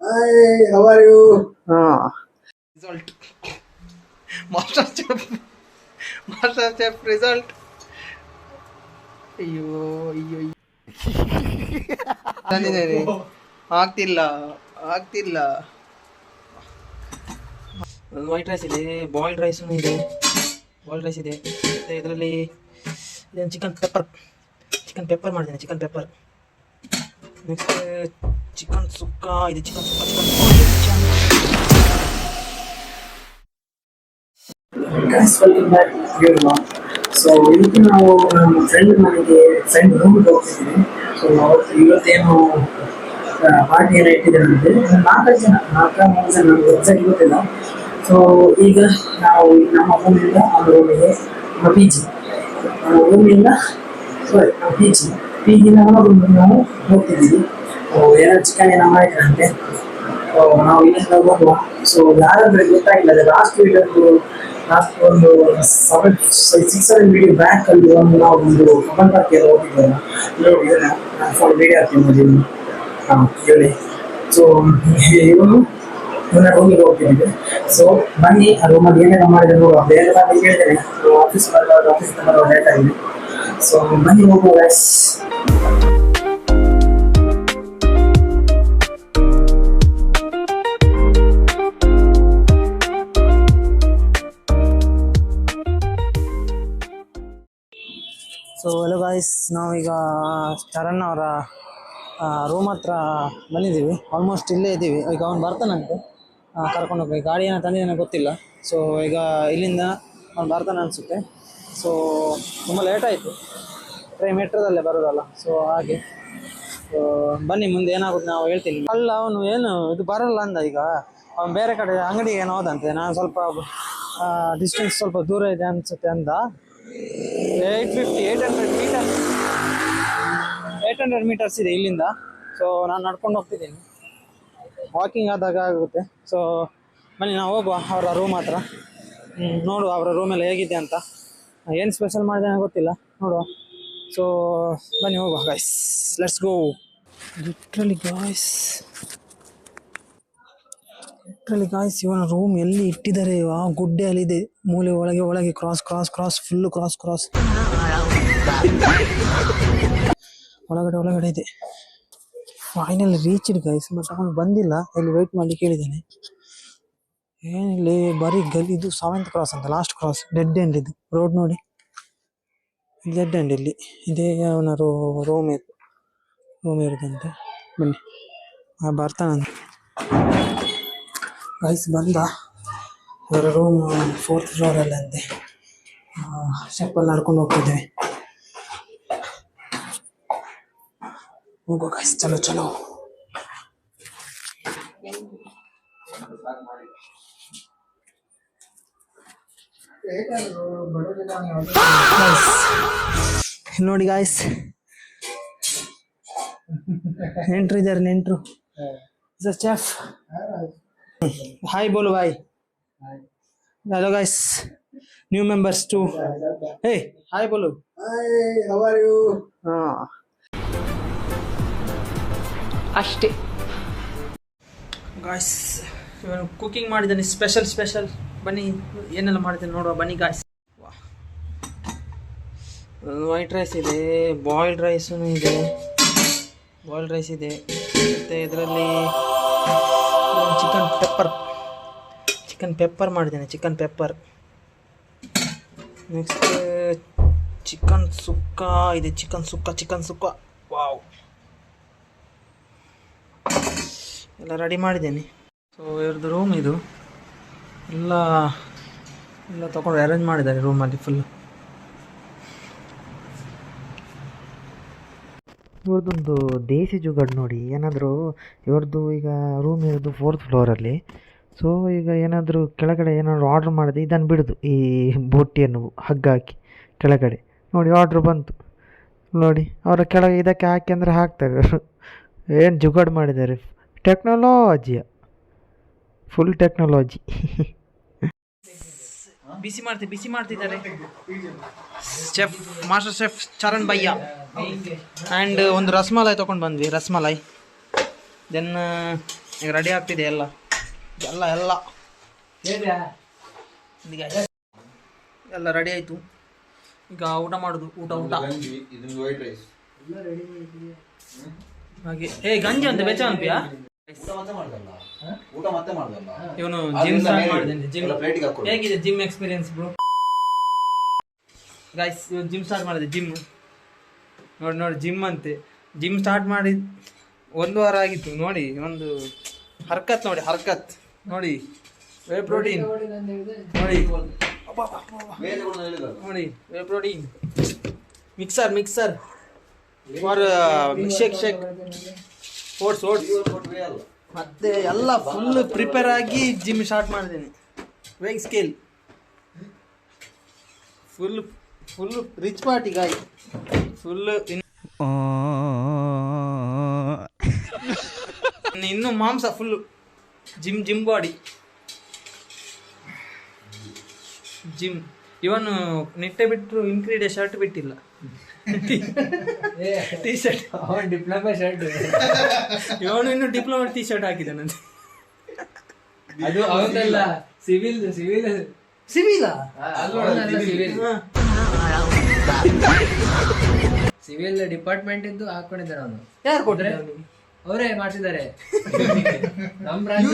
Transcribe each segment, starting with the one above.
Hi, how are you? Result. Master Chef. Master Chef result. ಅಯ್ಯೋ ಅಯ್ಯೋ ತಂದಿದ್ದೇನೆ. ಆಗ್ತಿಲ್ಲ ಆಗ್ತಿಲ್ಲ. ವೈಟ್ ರೈಸ್ ಇದೆ, ಬಾಯ್ಲ್ಡ್ ರೈಸ್ ಇದೆ, ಬಾಯ್ಲ್ಡ್ ರೈಸ್ ಇದೆ. ಮತ್ತು ಇದರಲ್ಲಿ ಇದನ್ನು ಚಿಕನ್ ಪೆಪ್ಪರ್ ಮಾಡಿದ್ದೇನೆ. Chicken pepper. ನೆಕ್ಸ್ಟ್ ಚಿಕನ್ ಸುಕ್ಕ ಇದೆ. Chicken Guys, welcome back here now. So ಇವತ್ತು ನಾವು ನಮ್ಮ ಫ್ರೆಂಡ್ ರೂಮ್ಗೆ ಹೋಗ್ತಿದ್ದೀವಿ. ಸೊ ಇವತ್ತೇನು ಪಾರ್ಟಿ ಎಲ್ಲ ಇಟ್ಟಿದ್ದಾರಂತೆ. ನಾಲ್ಕು ಜನ ನಮ್ಗೆ ವೆಬ್ಸೈಟ್ ಗೊತ್ತಿಲ್ಲ. ಸೊ ಈಗ ನಾವು ನಮ್ಮ ರೂಮಿಂದ ಆ ರೂಮಿಗೆ ನಮ್ಮ ಪಿ ಜಿ ರೂಮಿಂದ ನಮ್ಮ ಪಿ ಜಿನ ರೂಮಿಗೆ ನಾವು ಹೋಗ್ತಿದ್ದೀವಿ. ಏನೋ ಚಿಕನ್ ಏನೋ ಮಾಡಿದ್ರಂತೆ. ನಾವು ಇಲ್ಲಿಂದ ಹೋಗುವ. ಸೊ ಯಾರಾದ್ರೆ ಗೊತ್ತಾಗಿಲ್ಲ. ಲಾಸ್ಟ್ ಒಂದು 6-7 ವಿಡಿಯೋ ಬ್ಯಾಕ್ ಅಲ್ಲಿ ನಾವು ಒಂದು ಕಬ್ಬನ್ ಪಾರ್ಕ್ ಹೋಗಿದ್ದೇವೆ. ನೋಡಿ ನಾನು ಫೋನ್ ವಿಡಿಯೋ ಹಾಕ್ತೀನಿ ನೋಡಿ. ಹೇಳಿ. ಸೊ ಇವನು ನನ್ನ ರೂಮಿಗೆ ಹೋಗ್ತಿದ್ದೆ. ಸೊ ಬನ್ನಿ ಆ ರೂಮಲ್ಲಿ ಏನೇನು ಮಾಡಿದ್ರೆ ನೋಡುವ. ಬೇರೆ ಹೇಳ್ತೇನೆ. ಆಫೀಸ್ ಬರುವ ಲೇಟ್ ಆಗಿದೆ. ಸೊ ಬನ್ನಿ ಹೋಗುವ ಗೈಸ್. ಸೊ ಹಲೋ ಗಾಯ್ಸ್, ನಾವೀಗ ಚರಣ್ ಅವರ ರೂಮ್ ಹತ್ರ ಬಂದಿದ್ದೀವಿ. ಆಲ್ಮೋಸ್ಟ್ ಇಲ್ಲೇ ಇದ್ದೀವಿ. ಈಗ ಅವ್ನು ಬರ್ತಾನಂತೆ, ಕರ್ಕೊಂಡು ಹೋಗಿ. ಗಾಡಿ ಏನೋ ತಂದಿದ್ದಾನೆ ಗೊತ್ತಿಲ್ಲ. ಸೊ ಈಗ ಇಲ್ಲಿಂದ ಅವ್ನು ಬರ್ತಾನೆ ಅನಿಸುತ್ತೆ. ಸೊ ತುಂಬ ಲೇಟ್ ಆಯಿತು. ಮೆಟ್ರೋದಲ್ಲೇ ಬರೋದಲ್ಲ. ಸೊ ಹಾಗೆ ಬನ್ನಿ, ಮುಂದೆ ಏನಾಗುತ್ತೆ ನಾವು ಹೇಳ್ತೀನಿ. ಅಲ್ಲ, ಅವನು ಏನು ಇದು ಬರಲ್ಲ ಅಂದ. ಈಗ ಅವನು ಬೇರೆ ಕಡೆ ಅಂಗಡಿಗೆ ಏನೋ ಹೋದಂತೆ. ನಾನು ಸ್ವಲ್ಪ ಡಿಸ್ಟೆನ್ಸ್ ಸ್ವಲ್ಪ ದೂರ ಇದೆ ಅನಿಸುತ್ತೆ ಅಂದ. 800 ಮೀಟರ್ಸ್ ಇದೆ ಇಲ್ಲಿಂದ. ಸೊ ನಾನು ನಡ್ಕೊಂಡು ಹೋಗ್ತಿದ್ದೀನಿ. ವಾಕಿಂಗ್ ಆದಾಗ ಆಗುತ್ತೆ. ಸೊ ಬನ್ನಿ ನಾವು ಹೋಗುವ ಅವರ ರೂಮ್ ಹತ್ರ. ನೋಡುವ ಅವರ ರೂಮೆಲ್ಲ ಹೇಗಿದೆ ಅಂತ. ಏನು ಸ್ಪೆಷಲ್ ಮಾಡಿದೆ ಗೊತ್ತಿಲ್ಲ, ನೋಡುವ. ಸೊ ಬನ್ನಿ ಹೋಗುವ guys, let's go. Literally guys ಇವನ ರೂಮ್ ಎಲ್ಲಿ ಇಟ್ಟಿದ್ದಾರೆ? ಆ ಗುಡ್ಡೆ ಅಲ್ಲಿದೆ, ಮೂಲೆ ಒಳಗೆ ಕ್ರಾಸ್ ಫುಲ್ಲು ಕ್ರಾಸ್ ಒಳಗಡೆ ಇದೆ. Final reached guys. ಬಟ್ ಅವನು ಬಂದಿಲ್ಲ. ಇಲ್ಲಿ ವೆಯ್ಟ್ ಮಾಡಿ ಕೇಳಿದ್ದಾನೆ. ಏನಿಲ್ಲಿ ಬರೀ ಇದು 7th ಕ್ರಾಸ್ ಅಂತ, ಲಾಸ್ಟ್ ಕ್ರಾಸ್. ಡೆಡ್ ಎಂಡ್ ಇದು ರೋಡ್ ನೋಡಿ. ಡೆಡ್ ಎಂಡ್ ಇಲ್ಲಿ ಇದೇ ಅವನ ರೂಮ್ ಇರುತ್ತಂತೆ. ಬನ್ನಿ ಬರ್ತಾನಂತೆ ಗೈಸ್. ಬಂದ. ಅವರ ರೂಮ್ 4th ಫ್ಲೋರಲ್ಲಂತೆ. ಸ್ಟೆಪ್ಪಲ್ಲಿ ನಡ್ಕೊಂಡು ಹೋಗ್ತಿದ್ದೇವೆ. ಹೋಗೋ ಗೈಸ್, ಚಲೋ. ನೋಡಿ ಗಾಯ್ಸ್, ನೆಂಟ್ರು chef. Hi ಬೋಲು bye. Hello guys, new members too. Hey, hi Bolu. Hi, how are you? ಅಷ್ಟೇ ಗಾಯ್ಸ್. ಇವನು ಕುಕಿಂಗ್ ಮಾಡಿದ್ದಾನೆ ಸ್ಪೆಷಲ್. ಬನ್ನಿ ಏನೆಲ್ಲ ಮಾಡಿದ್ದಾನೆ ನೋಡುವ. ಬನ್ನಿ ಗಾಯ್ಸ್. ವೈಟ್ ರೈಸ್ ಇದೆ, ಬಾಯ್ಲ್ಡ್ ರೈಸ್ ಇದೆ. ಮತ್ತು ಇದರಲ್ಲಿ ಚಿಕನ್ ಪೆಪ್ಪರ್ ಮಾಡಿದ್ದೇನೆ. Chicken pepper. ನೆಕ್ಸ್ಟ್ ಚಿಕನ್ ಸುಕ್ಕ ಇದೆ. ಚಿಕನ್ ಸುಕ್ಕ ವಾವ್, ಎಲ್ಲ ರೆಡಿ ಮಾಡಿದ್ದೇನೆ. ಸೊ ಇವ್ರದ್ದು ರೂಮ್ ಇದು. ಎಲ್ಲ ತೊಗೊಂಡು ಅರೇಂಜ್ ಮಾಡಿದ್ದಾರೆ ರೂಮಲ್ಲಿ ಫುಲ್ಲು. ಇವ್ರದ್ದೊಂದು ದೇಸಿ ಜುಗಾಡು ನೋಡಿ. ಏನಾದರೂ ಇವ್ರದ್ದು ಈಗ ರೂಮ್ ಇರೋದು 4th ಫ್ಲೋರಲ್ಲಿ. ಸೊ ಈಗ ಏನಾದರೂ ಕೆಳಗಡೆ ಏನಾದರೂ ಆರ್ಡ್ರ್ ಮಾಡಿದೆ, ಇದನ್ನು ಬಿಡೋದು, ಈ ಬೊಟ್ಟಿಯನ್ನು ಹಗ್ಗ ಹಾಕಿ ಕೆಳಗಡೆ. ನೋಡಿ ಆರ್ಡ್ರ್ ಬಂತು ನೋಡಿ. ಅವರ ಕೆಳಗೆ ಇದಕ್ಕೆ ಹಾಕಿ ಅಂದರೆ ಹಾಕ್ತಾರೆ. ಏನು ಜುಗಾಡು ಮಾಡಿದ್ದಾರೆ. Full technology. ಬಿಸಿ ಮಾಡ್ತಿದ್ದಾರೆ ಮಾಸ್ಟರ್ ಶೆಫ್ ಚರಣ್ ಭಯ್ಯ. ಆ್ಯಂಡ್ ಒಂದು ರಸ್ಮಲಾಯ್ ತೊಗೊಂಡು ಬಂದ್ವಿ. ದೆನ್ ಈಗ ರೆಡಿ ಆಗ್ತಿದೆ ಎಲ್ಲ ಎಲ್ಲ ಎಲ್ಲ ಈಗ ಎಲ್ಲ ರೆಡಿ ಆಯಿತು. ಈಗ ಊಟ ಮಾಡೋದು. ಊಟ ಹಾಗೆ ಗಂಜಿ ಅಂತ ಬೆಚ್ಚ ಅನ್ಪಿಯಾ ಇವನು ಜಿಮ್ ಸ್ಟಾರ್ಟ್ ಮಾಡಿದ್ದೇನೆ. ಜಿಮ್ ಹೇಗಿದೆ ಜಿಮ್ ಎಕ್ಸ್ಪೀರಿಯನ್ಸ್ ಬ್ರೋ? ಗೈಸ್ ಇವನು ಜಿಮ್ ಸ್ಟಾರ್ಟ್ ಮಾಡಿದೆ. ಜಿಮ್ ನೋಡಿ ಜಿಮ್ ಅಂತೆ. ಜಿಮ್ ಸ್ಟಾರ್ಟ್ ಮಾಡಿ 1 ವಾರ ಆಗಿತ್ತು. ನೋಡಿ ಒಂದು ಹರ್ಕತ್ ನೋಡಿ ವೇ ಪ್ರೋಟೀನ್ ನೋಡಿ whey protein mixer for shake oats ಮತ್ತೆ ಎಲ್ಲ ಫುಲ್ ಪ್ರಿಪೇರ್ ಆಗಿ ಜಿಮ್ ಸ್ಟಾರ್ಟ್ ಮಾಡಿದ್ದೀನಿ. ವೇಗ್ scale full rich party guy full ಇನ್ನು ಮಾಂಸ ಫುಲ್ ಜಿಮ್ ಬಾಡಿ ಜಿಮ್. ಇವನು ನಿಟ್ಟೆ ಬಿಟ್ಟರು ಇನ್ಕ್ರೀಡಿಯ ಶರ್ಟ್ ಬಿಟ್ಟಿಲ್ಲ. ಟೀ ಶರ್ಟ್ ಡಿಪ್ಲೊಮಾ ಶರ್ಟ್ ಇವನು ಇನ್ನು ಡಿಪ್ಲೊಮಾ ಟೀ ಶರ್ಟ್ ಹಾಕಿದ್ದಾನಂತೆ. ಅದು ಅವನಲ್ಲ ಸಿವಿಲ್ ಡಿಪಾರ್ಟ್ಮೆಂಟ್ ಇದ್ದು ಹಾಕೊಂಡಿದ್ದಾನೆ ಅವನು. ಯಾರು ಕೊಟ್ರೆ? ಅವರೇ ಮಾಡಿಸಿದ್ದಾರೆ. ನಮ್ ಬ್ರಾಂಚ್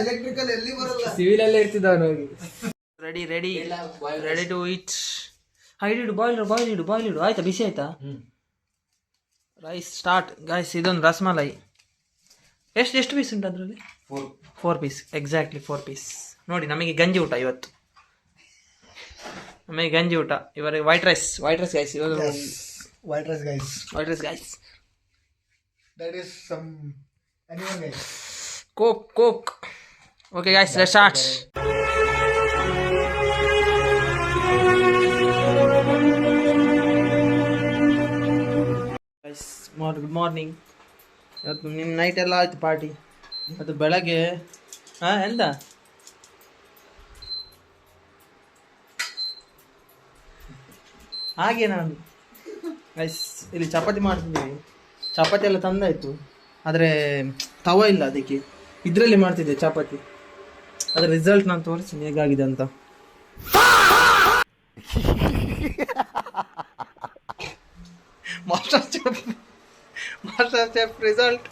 ಎಲೆಕ್ಟ್ರಿಕಲ್ ಎಲ್ಲಿ ಬರಲ್ಲ, ಸಿವಿಲ್ ಅಲ್ಲೇ ಇರ್ತಿದ್ದ ಅವನು. ಹೋಗಿ ರೆಡಿ ಟು ಈಟ್. ಇಡು ಬಾಯ್ಲ್ ಇಡು ಆಯ್ತಾ? ಬಿಸಿ ಆಯ್ತಾ? Rice start guys. ಇದೊಂದು ರಸಮಲೈ. ಎಷ್ಟು ಪೀಸ್ ಉಂಟು ಅದರಲ್ಲಿ? 4 ಪೀಸ್ ಎಕ್ಸಾಕ್ಟ್ಲಿ 4 ಪೀಸ್. ನೋಡಿ ನಮಗೆ ಗಂಜಿ ಊಟ ಇವತ್ತು. ಇವರಿಗೆ white rice guys. White rice, guys. That is some anyone, guys. Coke. Okay, guys, let's start. Guys, good morning. ಇವತ್ತು ನಿಮ್ಮ ನೈಟ್ ಎಲ್ಲ ಆಯ್ತು ಪಾರ್ಟಿ. ಅದು ಬೆಳಗ್ಗೆ ಎಂತ ಹಾಗೆ ನಾನು ಗೈಸ್ ಇಲ್ಲಿ ಚಪಾತಿ ಮಾಡ್ತಿದ್ದೀವಿ. ಚಪಾತಿ ಎಲ್ಲ ತಂದಾಯಿತು, ಆದರೆ ತವ ಇಲ್ಲ, ಅದಕ್ಕೆ ಇದರಲ್ಲಿ ಮಾಡ್ತಿದ್ದೆ ಚಪಾತಿ. ಅದರ ರಿಸಲ್ಟ್ ನಾನು ತೋರಿಸ್ತೀನಿ ಹೇಗಾಗಿದೆ ಅಂತ. Master chef result.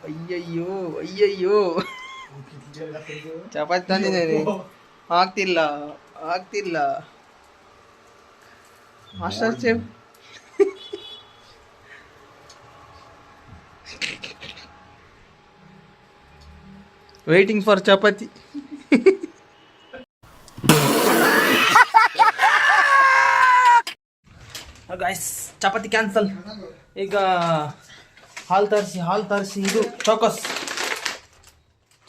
ಅಯ್ಯಯ್ಯೋ ಚಪಾತಿ ತಂದಿದ್ದೇನೆ, ಆಗ್ತಿಲ್ಲ. Master chef waiting for chapati. Guys chapati cancel. ಈಗ ಹಾಲು ತರಿಸಿ ಇದು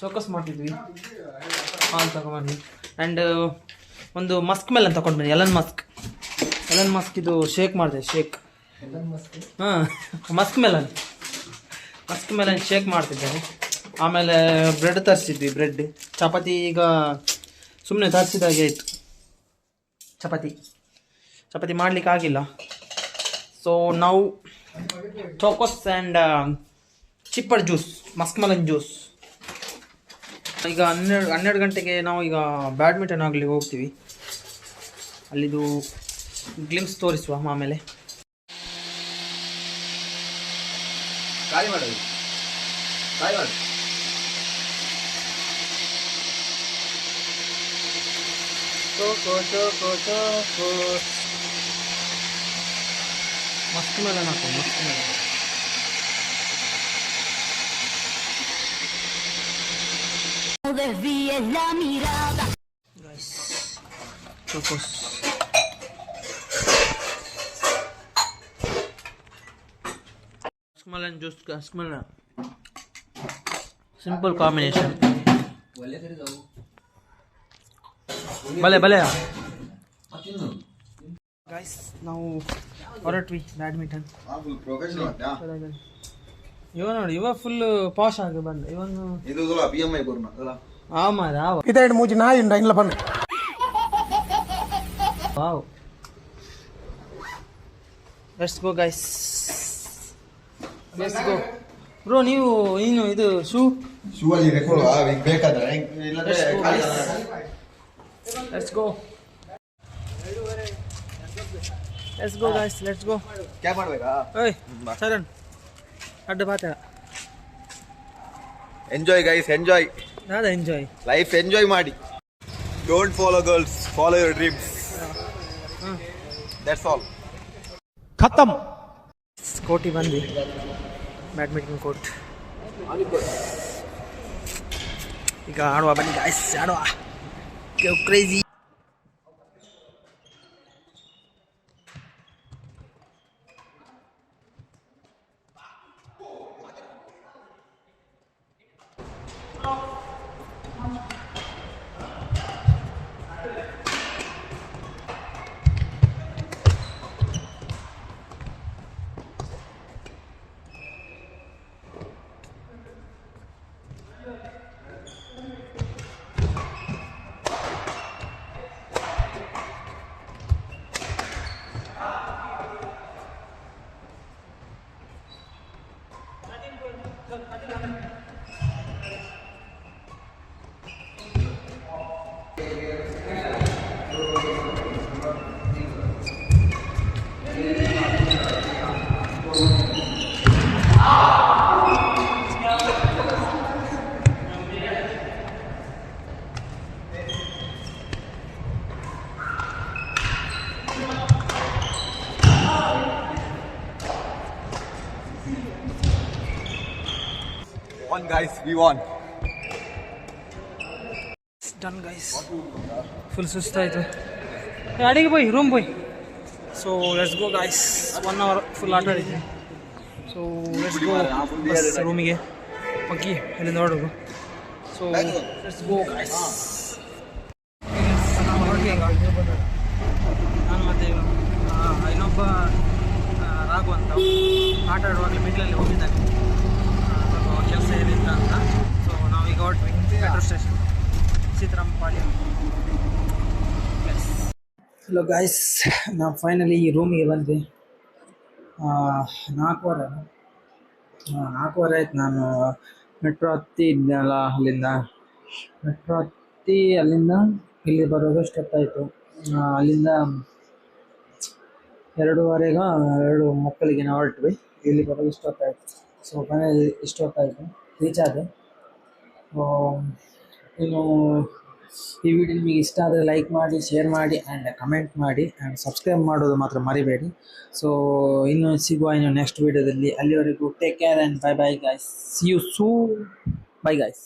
ಚೋಕಸ್ ಮಾಡ್ತಿದ್ವಿ. ಹಾಲು ತಗೊಂಡ್ಬನ್ನಿ. ಆ್ಯಂಡ್ ಒಂದು ಮಸ್ಕ್ ಮೆಲನ್ ತಗೊಂಡು ಬನ್ನಿ. ಎಲನ್ ಮಸ್ಕ್ ಇದು ಶೇಕ್ ಮಾಡಿದೆ. ಮಸ್ಕ್ ಮೆಲನ್ ಶೇಕ್ ಮಾಡ್ತಿದ್ದೇನೆ. ಆಮೇಲೆ ಬ್ರೆಡ್ ತರಿಸಿದ್ವಿ. ಚಪಾತಿ ಈಗ ಸುಮ್ಮನೆ ತರಿಸಿದಾಗೆ ಆಯಿತು. ಚಪಾತಿ ಮಾಡಲಿಕ್ಕೆ ಆಗಿಲ್ಲ. ಸೊ ನಾವು ಚೋಕೋಸ್ ಆ್ಯಂಡ್ ಚಿಪ್ಪರ್ ಜ್ಯೂಸ್, ಮಸ್ಕ್ ಮೆಲನ್ ಜ್ಯೂಸ್. ಈಗ 12 ಗಂಟೆಗೆ ನಾವು ಈಗ ಬ್ಯಾಡ್ಮಿಂಟನ್ ಆಗಲಿಕ್ಕೆ ಹೋಗ್ತೀವಿ. ಅಲ್ಲಿದು ಗ್ಲಿಮ್ಸ್ ತೋರಿಸುವ ಆಮೇಲೆ. ಮಸ್ಕ್ ಮೆಲನ್ ಹಾಕೋ. Chocos. Muskmelon juice, muskmelon. Simple combination. Bale. Guys, ನಾವು ಹೊರಟ್ವಿ ಬ್ಯಾಡ್ಮಿಂಟನ್. ಇವ ನೋಡಿ, ಇವ ಫುಲ್ ಪಾಶ್ ಆಗಿ ಬಂದ. ಇವನು ಇದೆರಡು ಮೂಜಿ ನಾಯಿ ಉಂಡ ಇಲ್ಲ ಬಣ್ಣ. Wow. Let's go, guys. Let's go. Bro ನೀವು ಇನ್ನು ಇದು ಶೂ ಶೂ ಅಲ್ಲಿ ರೆಕಾರ್ಡ್ ಈಗ ಬೇಕಾದ್ರೆ ಇಲ್ಲದ್ರೆ let's go guys let's go cab ಮಾಡ್ಬೇಕಾ? ಓಯ್ ಚರಣ್ ಅಡ್ಡ ಬಾತ ಎಂಜಾಯ್ ಗೈಸ್, ಎಂಜಾಯ್ ನಾದ ಎಂಜಾಯ್ ಲೈಫ್, ಎಂಜಾಯ್ ಮಾಡಿ. Don't follow girls, follow your dreams. That's all. ಖತಮ್. ಕೋಟಿ ಬಂದು ಬ್ಯಾಡ್ಮಿಂಟನ್ ಕೋರ್ಟ್ ಈಗ ಆಡುವ ಬನ್ನಿ ಗಾಯ್ಸ್, ಆಡುವ crazy. Won guys, we won. Done guys, full ಸುಸ್ತಾಯಿತು. ಅಡಿಗೆ போய் ರೂಮ್ போய். So let's go guys, 1 hour full ಆಟ ಆಡಿದ್ವಿ. ಸೊ ಲೆಟ್ಸ್ ಗೋ ಬಸ್ ರೂಮಿಗೆ ಹೋಗಿ ಅಲ್ಲಿಂದ ಹೊರಡೋದು. So let's go guys. ನಾನು ಮತ್ತೆ ಇನ್ನೊಬ್ಬ ರಾಘು ಅಂತ ಆಟ ಆಡುವಾಗಲೇ ಮಿಡ್ಲಲ್ಲಿ ಹೋಗಿದ್ದಾನೆ, ಸ್ವಲ್ಪ ಕೆಲಸ ಏನಿಲ್ಲ ಅಂತ. ಸೊ ನಾವೀಗ ಹೊರಟ್ವಿ ಮೆಟ್ರೋ ಸ್ಟೇಷನ್ ಸೀತಾರಾಮಪಾಳ್ಯ. ಹಲೋ ಗಾಯ್ಸ್, ನಾವು ಫೈನಲಿ ಈ ರೂಮಿಗೆ ಬಂದ್ವಿ. 4 ವಾರ ಆಯ್ತು ನಾನು ಮೆಟ್ರೋ ಹತ್ತಿ ಇದ್ನಲ್ಲ, ಅಲ್ಲಿಂದ ಇಲ್ಲಿ ಬರೋದು ಎಷ್ಟೊತ್ತಾಯಿತು. ಅಲ್ಲಿಂದ 2:30 ನಾವು ಹೊರಟ್ವಿ, ಇಲ್ಲಿ ಬರೋದು ಇಷ್ಟೊತ್ತಾಯಿತು. ಸೊ ಫೈನಲಿ ಇಷ್ಟೊತ್ತಾಯಿತು ರೀಚ್ ಆದೆ. ಇನ್ನು ಈ ವಿಡಿಯೋ ನಿಮಗೆ ಇಷ್ಟ ಆದರೆ ಲೈಕ್ ಮಾಡಿ, ಶೇರ್ ಮಾಡಿ ಆ್ಯಂಡ್ ಕಮೆಂಟ್ ಮಾಡಿ ಆ್ಯಂಡ್ ಸಬ್ಸ್ಕ್ರೈಬ್ ಮಾಡೋದು ಮಾತ್ರ ಮರಿಬೇಡಿ. ಸೊ ಇನ್ನು ಸಿಗುವ ನೆಕ್ಸ್ಟ್ ವಿಡಿಯೋದಲ್ಲಿ. ಅಲ್ಲಿವರೆಗೂ take care and bye bye guys. See you soon. Bye guys.